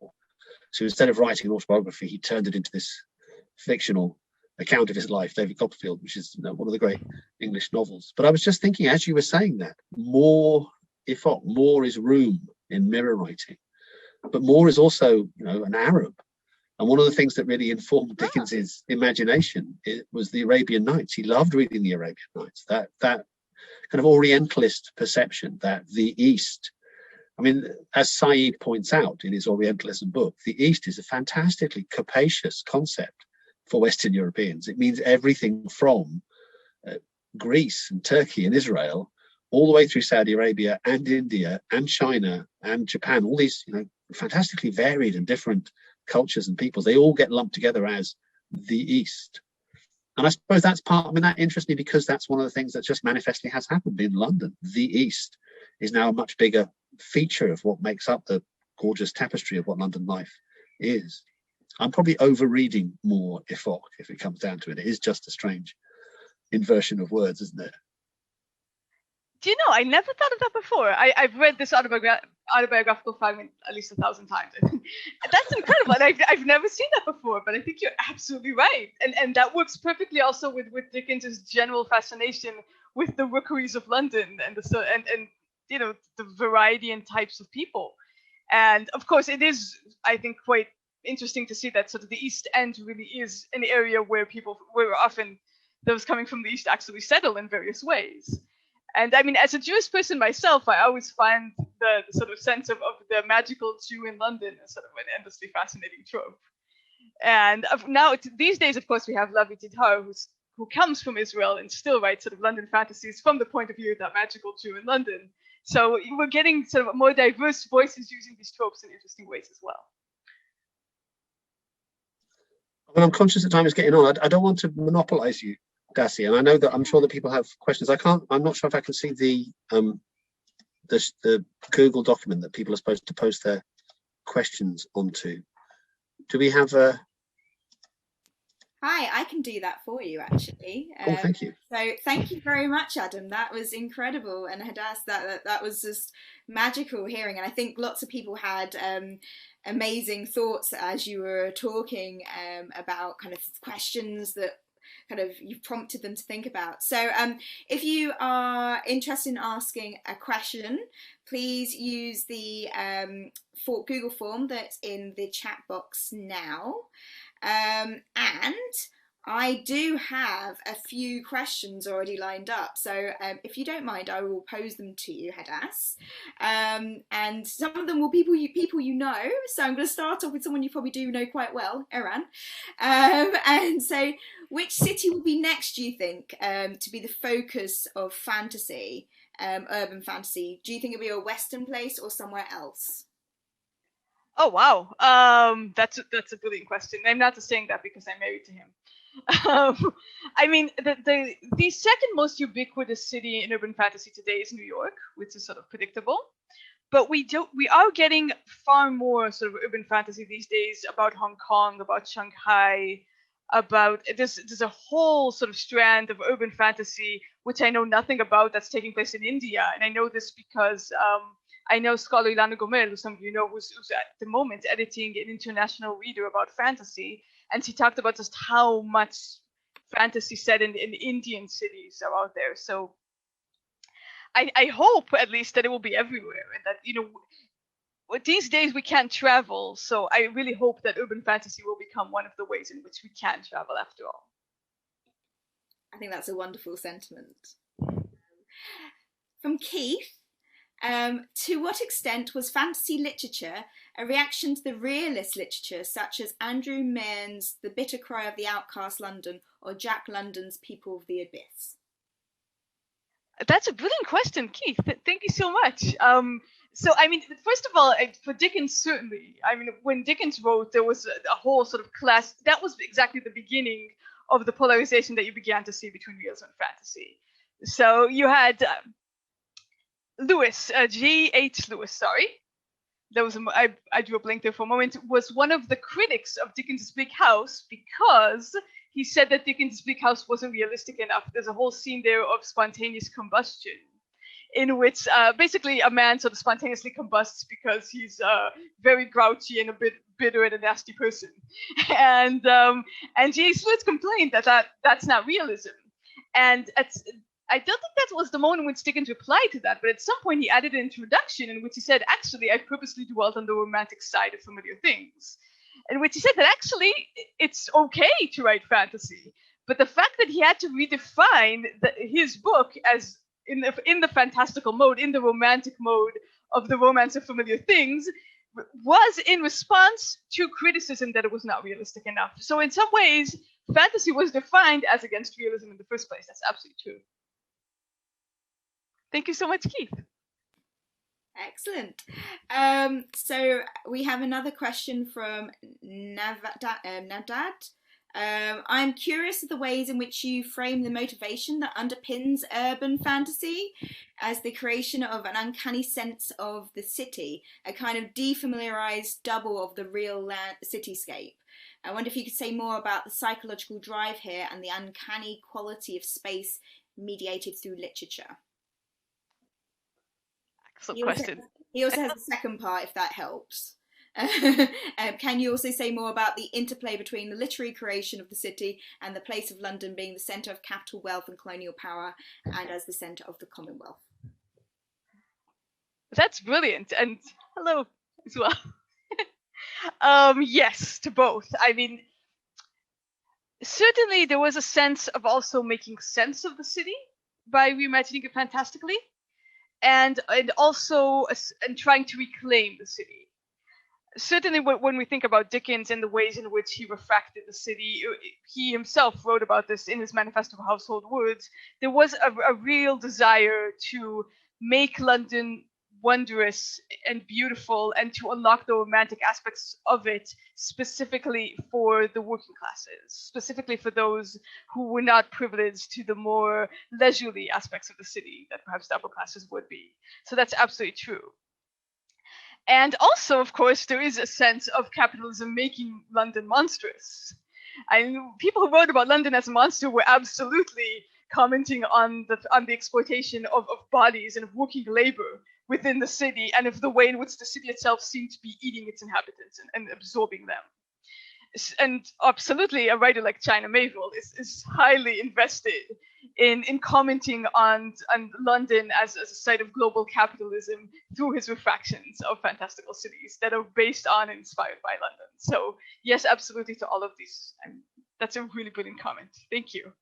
so instead of writing an autobiography, he turned it into this fictional account of his life, David Copperfield, which is one of the great English novels. But I was just thinking, as you were saying that, more Epoch, more is room in mirror writing, but more is also an Arab. And one of the things that really informed Dickens's imagination was the Arabian Nights. He loved reading the Arabian Nights, that kind of Orientalist perception that the East, I mean, as Said points out in his Orientalism book, the East is a fantastically capacious concept for Western Europeans. It means everything from Greece and Turkey and Israel all the way through Saudi Arabia and India and China and Japan, all these fantastically varied and different cultures and peoples. They all get lumped together as the East. And I suppose that's part, I mean, that interests me because that's one of the things that just manifestly has happened in London. The East is now a much bigger feature of what makes up the gorgeous tapestry of what London life is. I'm probably over-reading more epoch if it comes down to it. It is just a strange inversion of words, isn't it? Do you know, I never thought of that before. I've read this autobiographical fragment at least 1,000 times. That's incredible. And I've never seen that before, but I think you're absolutely right. And that works perfectly also with Dickens's general fascination with the rookeries of London and you know, the variety and types of people. And of course, it is, I think, quite interesting to see that sort of the East End really is an area where often those coming from the East actually settle in various ways. And I mean, as a Jewish person myself, I always find the sort of sense of the magical Jew in London as sort of an endlessly fascinating trope. And now, these days, of course, we have Lavi Tidhar, who comes from Israel and still writes sort of London fantasies from the point of view of that magical Jew in London. So we're getting sort of more diverse voices using these tropes in interesting ways as well. Well, I'm conscious that time is getting on. I don't want to monopolize you, Dassi, and I know that I'm sure that people have questions. I'm not sure if I can see the Google document that people are supposed to post their questions onto. Do we have a? Hi, I can do that for you, actually. Oh, thank you. So thank you very much, Adam. That was incredible. And Hadas, that was just magical hearing. And I think lots of people had amazing thoughts as you were talking about kind of questions that kind of you've prompted them to think about. So if you are interested in asking a question, please use the Google form that's in the chat box now. And I do have a few questions already lined up. So if you don't mind, I will pose them to you, Hadas. And some of them will people you know. So I'm going to start off with someone you probably do know quite well, Iran. And so which city will be next, do you think, to be the focus of fantasy, urban fantasy? Do you think it'll be a Western place or somewhere else? Oh wow, that's a brilliant question. I'm not just saying that because I'm married to him. I mean, the second most ubiquitous city in urban fantasy today is New York, which is sort of predictable. But we are getting far more sort of urban fantasy these days about Hong Kong, about Shanghai, about there's a whole sort of strand of urban fantasy which I know nothing about that's taking place in India, and I know this because I know scholar Ilana Gomel, who some of you know, who's at the moment editing an international reader about fantasy, and she talked about just how much fantasy set in Indian cities are out there. So I hope at least that it will be everywhere, and that, you know, these days we can't travel, so I really hope that urban fantasy will become one of the ways in which we can travel after all. I think that's a wonderful sentiment. From Keith. To what extent was fantasy literature a reaction to the realist literature such as Andrew Mairne's The Bitter Cry of the Outcast London or Jack London's People of the Abyss? That's a brilliant question, Keith. Thank you so much. So, I mean, first of all, for Dickens, certainly. I mean, when Dickens wrote, there was a whole sort of class. That was exactly the beginning of the polarization that you began to see between realism and fantasy. So you had Lewis, G.H. Lewis, sorry. There was I drew a blank there for a moment. Was one of the critics of Dickens's Bleak House because he said that Dickens's Bleak House wasn't realistic enough. There's a whole scene there of spontaneous combustion, in which basically a man sort of spontaneously combusts because he's very grouchy and a bit bitter and a nasty person. And G.H. Lewis complained that that's not realism. And I don't think that was the moment in which Dickens replied to that, but at some point he added an introduction in which he said, actually, I purposely dwelt on the romantic side of familiar things. In which he said that actually it's okay to write fantasy, but the fact that he had to redefine his book as in the fantastical mode, in the romantic mode of the romance of familiar things, was in response to criticism that it was not realistic enough. So in some ways, fantasy was defined as against realism in the first place. That's absolutely true. Thank you so much, Keith. Excellent. So we have another question from Navdad. I'm curious of the ways in which you frame the motivation that underpins urban fantasy as the creation of an uncanny sense of the city, a kind of defamiliarized double of the real cityscape. I wonder if you could say more about the psychological drive here and the uncanny quality of space mediated through literature. Excellent question. He also has a second part, if that helps. Can you also say more about the interplay between the literary creation of the city and the place of London being the centre of capital wealth and colonial power, and as the centre of the Commonwealth? That's brilliant, and hello as well. Yes, to both. I mean, certainly there was a sense of also making sense of the city by reimagining it fantastically, and also trying to reclaim the city. Certainly when we think about Dickens and the ways in which he refracted the city, he himself wrote about this in his Manifesto of Household Words. There was a real desire to make London wondrous and beautiful and to unlock the romantic aspects of it, specifically for the working classes, specifically for those who were not privileged to the more leisurely aspects of the city that perhaps the upper classes would be. So that's absolutely true. And also, of course, there is a sense of capitalism making London monstrous. People who wrote about London as a monster were absolutely commenting on the exploitation of bodies and of working labor within the city, and of the way in which the city itself seemed to be eating its inhabitants and absorbing them. And absolutely, a writer like China Miéville is highly invested in commenting on London as a site of global capitalism through his refractions of fantastical cities that are based on and inspired by London. So yes, absolutely to all of these. That's a really brilliant comment. Thank you.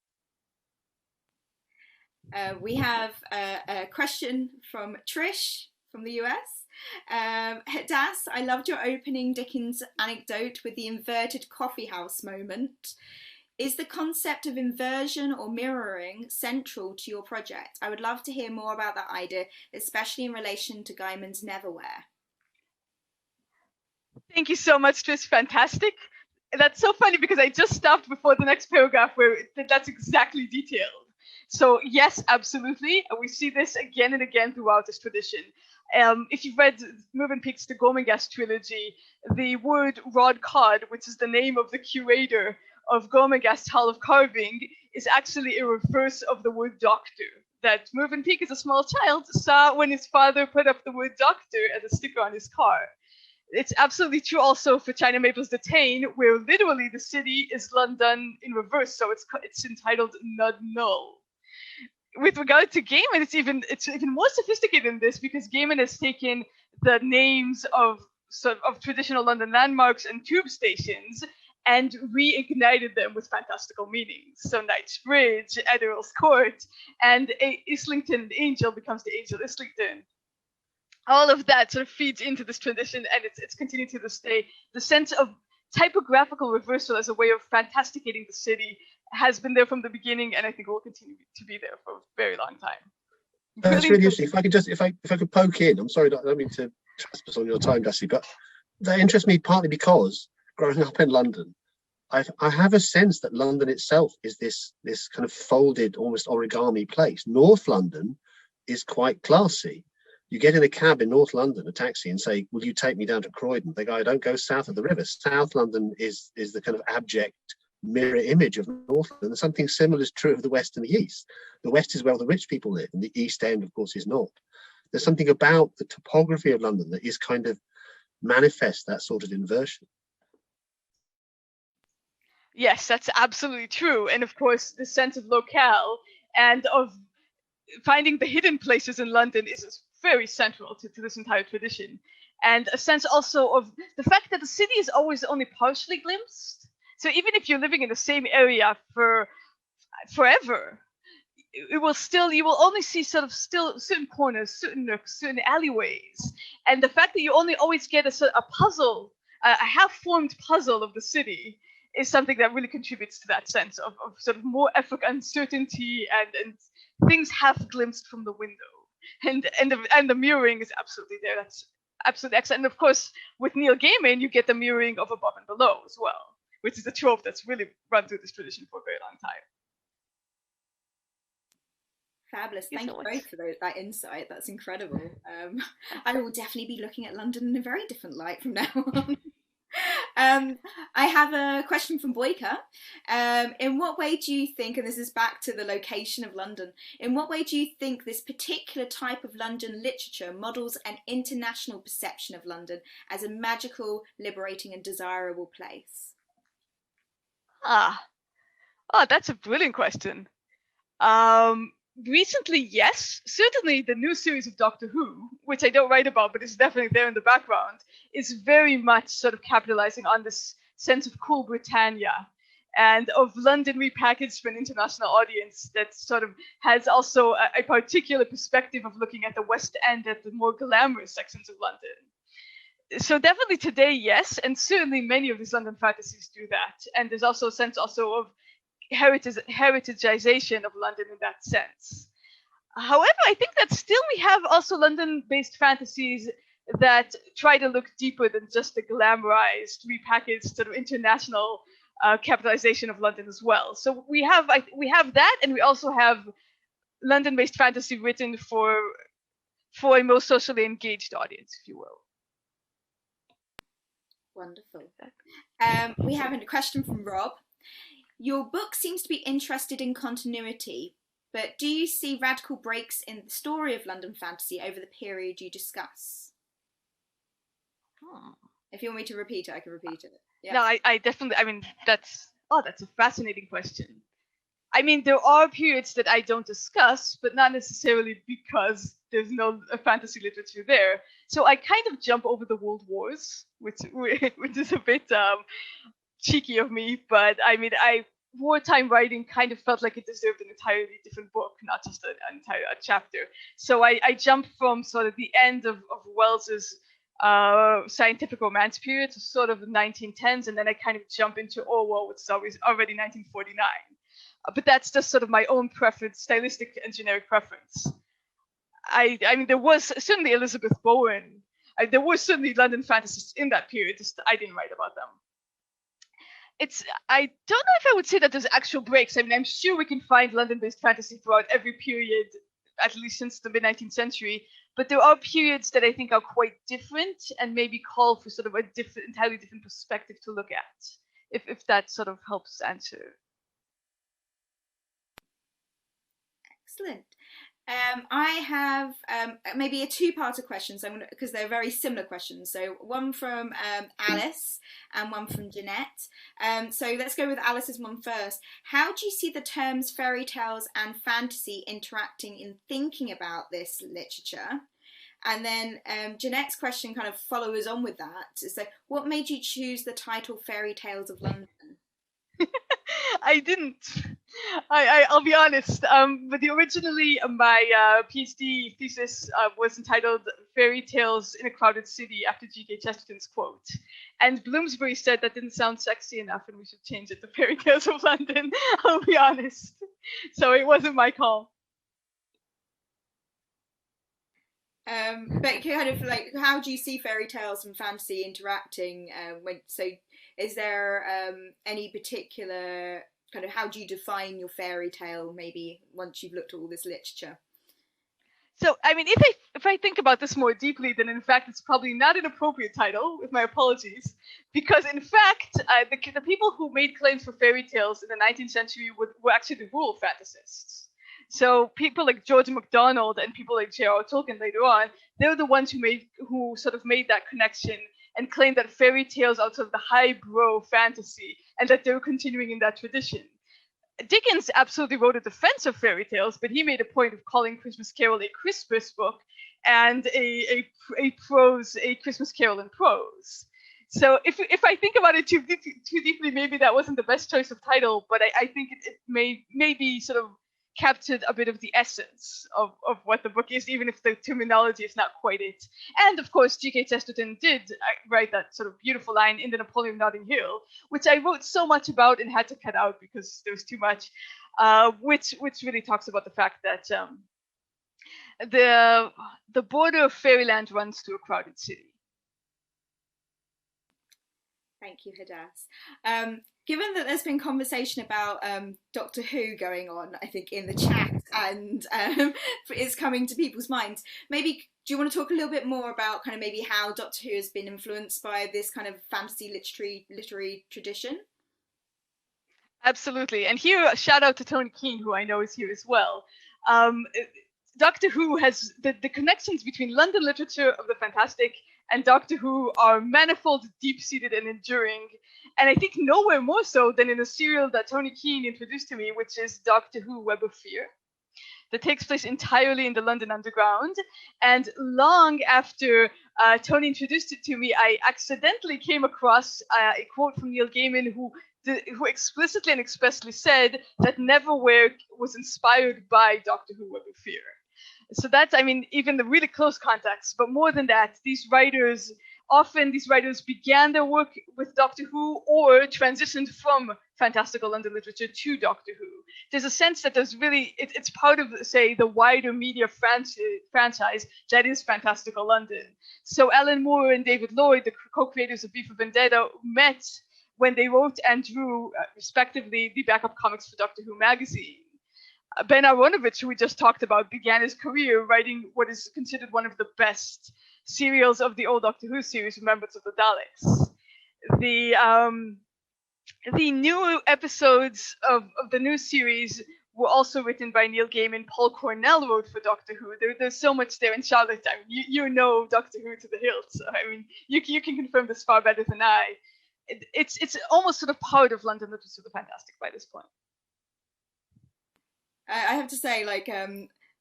We have a question from Trish from the US. Hadas, I loved your opening Dickens anecdote with the inverted coffee house moment. Is the concept of inversion or mirroring central to your project? I would love to hear more about that idea, especially in relation to Gaiman's Neverwhere. Thank you so much, Trish. Fantastic. That's so funny because I just stopped before the next paragraph where that's exactly detailed. So yes, absolutely. We see this again and again throughout this tradition. If you've read Mövenpick's The Gormenghast trilogy, the word Rod Cod, which is the name of the curator of Gormenghast Hall of Carving, is actually a reverse of the word doctor that Mövenpick as a small child saw when his father put up the word doctor as a sticker on his car. It's absolutely true also for China Miéville's The Táin, where literally the city is London in reverse, so it's entitled Nud Null. With regard to Gaiman, it's even more sophisticated than this, because Gaiman has taken the names of traditional London landmarks and tube stations and reignited them with fantastical meanings. So Knight's Bridge, Earl's Court, and Islington Angel becomes the Angel Islington. All of that sort of feeds into this tradition, and it's continued to this day. The sense of typographical reversal as a way of fantasticating the city has been there from the beginning, and I think will continue to be there for a very long time. That's really interesting. If I could poke in, I'm sorry, I don't mean to trespass on your time, Dusty, but that interests me partly because growing up in London, I have a sense that London itself is this kind of folded, almost origami place. North London is quite classy. You get in a cab in North London, a taxi, and say, "Will you take me down to Croydon?" They go, "I don't go south of the river." South London is the kind of abject mirror image of North London. And something similar is true of the West and the East. The West is where the rich people live, and the East End, of course, is not. There's something about the topography of London that is kind of manifest that sort of inversion. Yes, that's absolutely true. And of course, the sense of locale and of finding the hidden places in London is very central to this entire tradition. And a sense also of the fact that the city is always only partially glimpsed. So even if you're living in the same area for forever, you will only see certain corners, certain nooks, certain alleyways. And the fact that you only always get a puzzle, a half-formed puzzle of the city, is something that really contributes to that sense of sort of more uncertainty and things half glimpsed from the window. And the mirroring is absolutely there. That's absolutely excellent. And of course, with Neil Gaiman, you get the mirroring of above and below as well. which is a trope that's really run through this tradition for a very long time. Fabulous. Thank you both for that insight. That's incredible. I will definitely be looking at London in a very different light from now on. I have a question from Boyka. In what way do you think, and this is back to the location of London, in what way do you think this particular type of London literature models an international perception of London as a magical, liberating and desirable place? Oh, that's a brilliant question. Recently, yes, certainly the new series of Doctor Who, which I don't write about, but is definitely there in the background, is very much sort of capitalizing on this sense of cool Britannia and of London repackaged for an international audience that sort of has also a particular perspective of looking at the West End, at the more glamorous sections of London. So definitely today, yes, and certainly many of these London fantasies do that. And there's also a sense also of heritageization of London in that sense. However, I think that still we have also London-based fantasies that try to look deeper than just the glamorized, repackaged sort of international capitalization of London as well. So we have that, and we also have London-based fantasy written for a more socially engaged audience, if you will. Wonderful. We have a question from Rob. Your book seems to be interested in continuity, but do you see radical breaks in the story of London fantasy over the period you discuss? If you want me to repeat it, I can repeat it. Yeah. No, I definitely, I mean, that's a fascinating question. I mean, there are periods that I don't discuss, but not necessarily because there's no fantasy literature there. So I kind of jump over the World Wars, which is a bit cheeky of me, but I mean, wartime writing kind of felt like it deserved an entirely different book, not just an entire chapter. So I jumped from sort of the end of Wells's scientific romance period to sort of the 1910s, and then I kind of jump into Orwell, which is already 1949. But that's just sort of my own preference, stylistic and generic preference. I mean, there was certainly Elizabeth Bowen. There were certainly London fantasists in that period, just I didn't write about them. I don't know if I would say that there's actual breaks. I mean, I'm sure we can find London-based fantasy throughout every period, at least since the mid-19th century. But there are periods that I think are quite different and maybe call for sort of a entirely different perspective to look at, if that sort of helps answer. Excellent. I have maybe a two-parter question, so because they're very similar questions. So one from Alice and one from Jeanette. So let's go with Alice's one first. How do you see the terms fairy tales and fantasy interacting in thinking about this literature? And then Jeanette's question kind of follows on with that. So what made you choose the title Fairy Tales of London? I didn't. I'll be honest. But originally my PhD thesis was entitled "Fairy Tales in a Crowded City" after G.K. Chesterton's quote, and Bloomsbury said that didn't sound sexy enough, and we should change it to "Fairy Tales of London." I'll be honest. So it wasn't my call. But kind of like, how do you see fairy tales and fantasy interacting? Is there any particular kind of, how do you define your fairy tale? Maybe once you've looked at all this literature. So, I mean, if I think about this more deeply, then in fact it's probably not an appropriate title, with my apologies, because in fact the people who made claims for fairy tales in the 19th century were actually the rural fantasists. So people like George MacDonald and people like J.R.R. Tolkien later on, they're the ones who sort of made that connection and claimed that fairy tales are sort of the highbrow fantasy and that they're continuing in that tradition. Dickens absolutely wrote a defense of fairy tales, but he made a point of calling Christmas Carol a Christmas book and a Christmas Carol in prose. So if I think about it too deeply, maybe that wasn't the best choice of title, but I think it may be sort of captured a bit of the essence of what the book is, even if the terminology is not quite it. And of course, G.K. Chesterton did write that sort of beautiful line in the Napoleon of Notting Hill, which I wrote so much about and had to cut out because there was too much, which really talks about the fact that the border of fairyland runs through a crowded city. Thank you, Hadas. Given that there's been conversation about Doctor Who going on, I think, in the chat, and it's coming to people's minds, maybe do you want to talk a little bit more about kind of maybe how Doctor Who has been influenced by this kind of fantasy literary tradition? Absolutely. And here, a shout out to Tony Keane, who I know is here as well. Doctor Who has the connections between London literature of the fantastic and Doctor Who are manifold, deep-seated, and enduring. And I think nowhere more so than in a serial that Tony Keane introduced to me, which is Doctor Who Web of Fear, that takes place entirely in the London Underground. And long after Tony introduced it to me, I accidentally came across a quote from Neil Gaiman, who explicitly and expressly said that Neverwhere was inspired by Doctor Who Web of Fear. So that's, I mean, even the really close contacts, but more than that, these writers began their work with Doctor Who or transitioned from fantastical London literature to Doctor Who. There's a sense that there's really, it's part of, say, the wider media franchise that is fantastical London. So Alan Moore and David Lloyd, the co-creators of V for Vendetta, met when they wrote and drew, respectively, the backup comics for Doctor Who magazine. Ben Aronovich, who we just talked about, began his career writing what is considered one of the best serials of the old Doctor Who series, Remembrance of the Daleks. The new episodes of the new series were also written by Neil Gaiman. Paul Cornell wrote for Doctor Who. There's so much there. And Charlotte, I mean, you know Doctor Who to the hilt. So, I mean, you can confirm this far better than I. It's almost sort of part of London literature of the fantastic by this point. I have to say, like,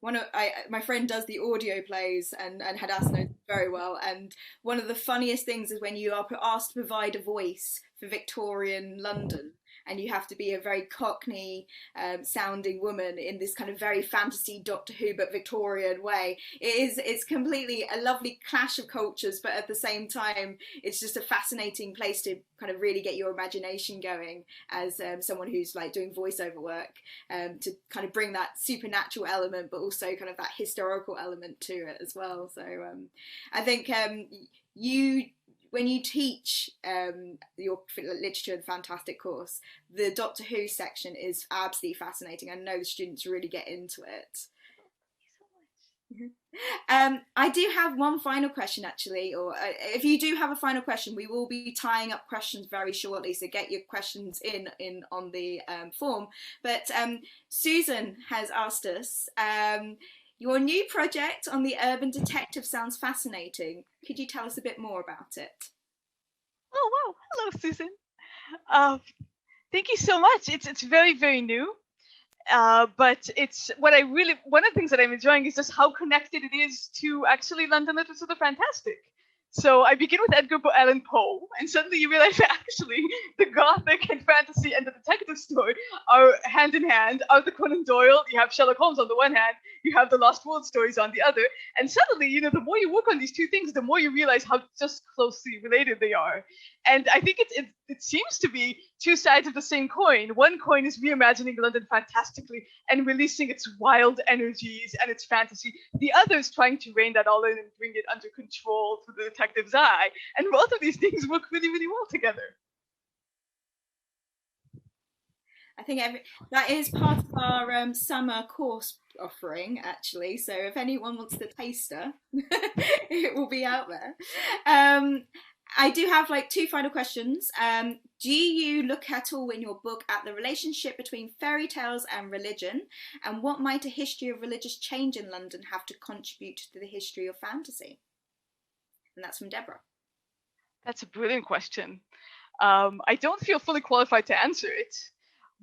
my friend does the audio plays, and Hadas knows very well. And one of the funniest things is when you are asked to provide a voice for Victorian London, and you have to be a very Cockney sounding woman in this kind of very fantasy Doctor Who but Victorian way. It's completely a lovely clash of cultures, but at the same time it's just a fascinating place to kind of really get your imagination going as someone who's like doing voiceover work, to kind of bring that supernatural element but also kind of that historical element to it as well. So I think when you teach your literature and fantastic course, the Doctor Who section is absolutely fascinating. I know the students really get into it. Thank you so much. I do have one final question, actually, or if you do have a final question, we will be tying up questions very shortly, so get your questions in on the form. But Susan has asked us, your new project on the urban detective sounds fascinating. Could you tell us a bit more about it? Oh, wow. Hello, Susan. Thank you so much. It's very, very new. But it's one of the things that I'm enjoying is just how connected it is to actually London literature of the fantastic. So I begin with Edgar Allan Poe, and suddenly you realize that actually the Gothic and fantasy and the detective story are hand in hand. Arthur Conan Doyle, you have Sherlock Holmes on the one hand, you have the Lost World stories on the other, and suddenly, the more you work on these two things, the more you realize how just closely related they are. And I think it seems to be two sides of the same coin. One coin is reimagining London fantastically and releasing its wild energies and its fantasy. The other is trying to rein that all in and bring it under control through the detective's eye. And both of these things work really, really well together. I think that is part of our summer course offering, actually. So if anyone wants the taster, it will be out there. I do have like two final questions. Do you look at all in your book at the relationship between fairy tales and religion? And what might a history of religious change in London have to contribute to the history of fantasy? And that's from Deborah. That's a brilliant question. I don't feel fully qualified to answer it.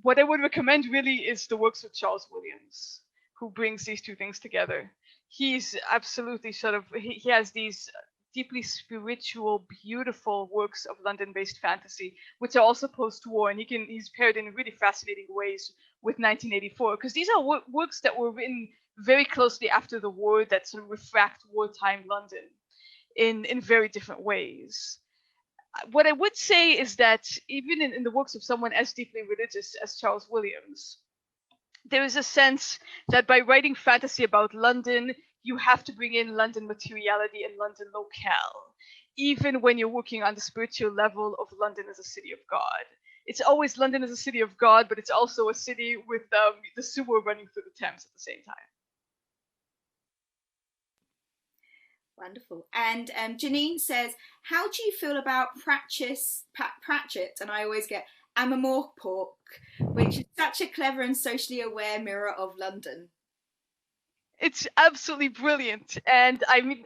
What I would recommend really is the works of Charles Williams, who brings these two things together. He's absolutely he has these deeply spiritual, beautiful works of London-based fantasy, which are also post-war, and he's paired in really fascinating ways with 1984, because these are works that were written very closely after the war that sort of refract wartime London in very different ways. What I would say is that even in the works of someone as deeply religious as Charles Williams, there is a sense that by writing fantasy about London, you have to bring in London materiality and London locale. even when you're working on the spiritual level of London as a city of God. It's always London as a city of God, but it's also a city with the sewer running through the Thames at the same time. Wonderful. And Janine says, how do you feel about Pratchett? And I always get Amamorpork, which is such a clever and socially aware mirror of London. It's absolutely brilliant, and I mean,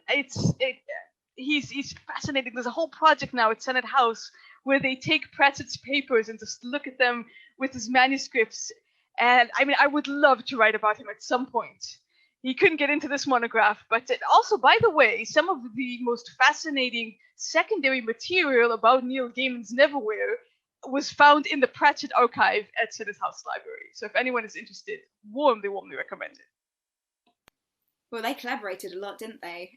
he's fascinating. There's a whole project now at Senate House where they take Pratchett's papers and just look at them with his manuscripts. And I mean, I would love to write about him at some point. He couldn't get into this monograph, but also, by the way, some of the most fascinating secondary material about Neil Gaiman's Neverwhere was found in the Pratchett archive at Senate House Library. So if anyone is interested, warmly recommend it. Well, they collaborated a lot, didn't they,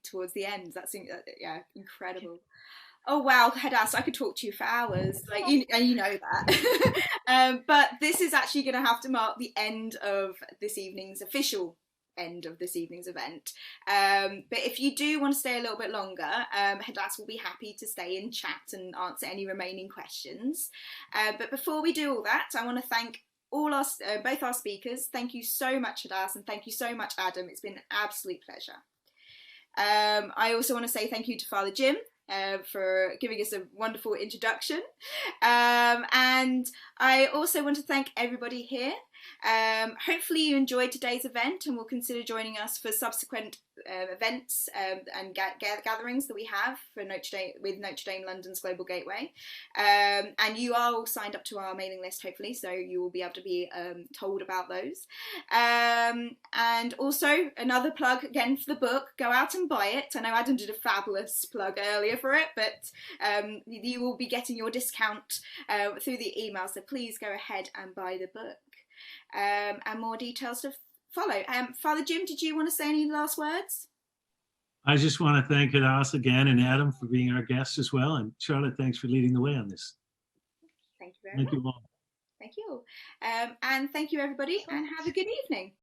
towards the end? That's incredible. Oh, wow, Hadas, I could talk to you for hours, you know that. But this is actually going to have to mark the end of this evening's official end of this evening's event. But if you do want to stay a little bit longer, Hadas will be happy to stay and chat and answer any remaining questions. But before we do all that, I want to thank both our speakers. Thank you so much, Hadas, and thank you so much, Adam. It's been an absolute pleasure. I also want to say thank you to Father Jim for giving us a wonderful introduction. And I also want to thank everybody here. Hopefully you enjoyed today's event and will consider joining us for subsequent events and gatherings that we have for with Notre Dame London's Global Gateway. And you are all signed up to our mailing list, hopefully, so you will be able to be told about those. And also another plug again for the book. Go out and buy it. I know Adam did a fabulous plug earlier for it, but you will be getting your discount through the email, so please go ahead and buy the book. And more details to follow. Father Jim, did you want to say any last words? I just want to thank Hadas again and Adam for being our guests as well. And Charlotte, thanks for leading the way on this. Thank you very much. Thank you all. Thank you all. And thank you, everybody, and have a good evening.